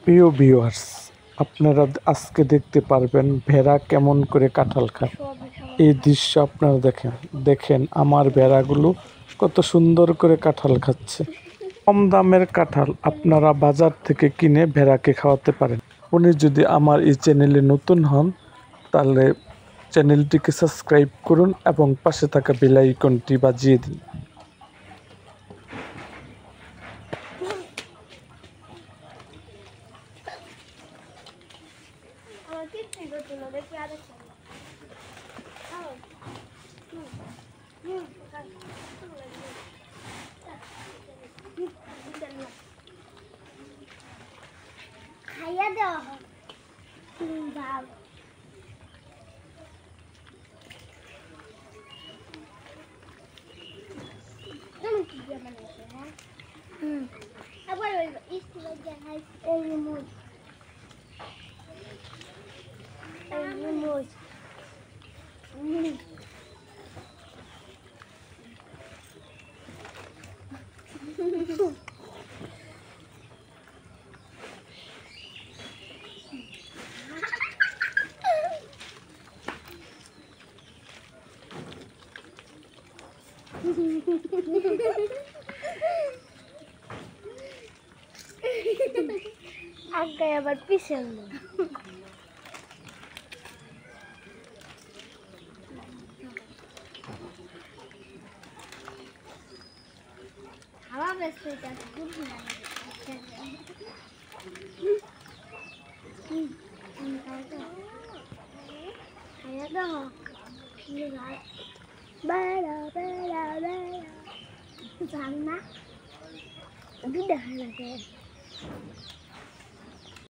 প্রিয় ভিউয়ার্স, আপনারা আজকে দেখতে পারবেন ভেড়া কেমন করে কাঁঠাল খায়। এই দৃশ্য আপনারা দেখেন দেখেন আমার ভেড়াগুলো কত সুন্দর করে কাঁঠাল খাচ্ছে। কম দামের কাঁঠাল আপনারা বাজার থেকে কিনে ভেড়াকে খাওয়াতে পারেন। আপনি যদি আমার এই চ্যানেলে নতুন হন তাহলে চ্যানেলটিকে সাবস্ক্রাইব করুন এবং পাশে থাকা বেল আইকনটি বাজিয়ে দিন। খাইয়া দেওয়া হয় ভাব আবার ওই স্কুলে যাই এই মুজ আগে আবার পিছন হাওয়া ব্যস্ত বেড়া বেড়া বেড়া জান না দেখা লাগে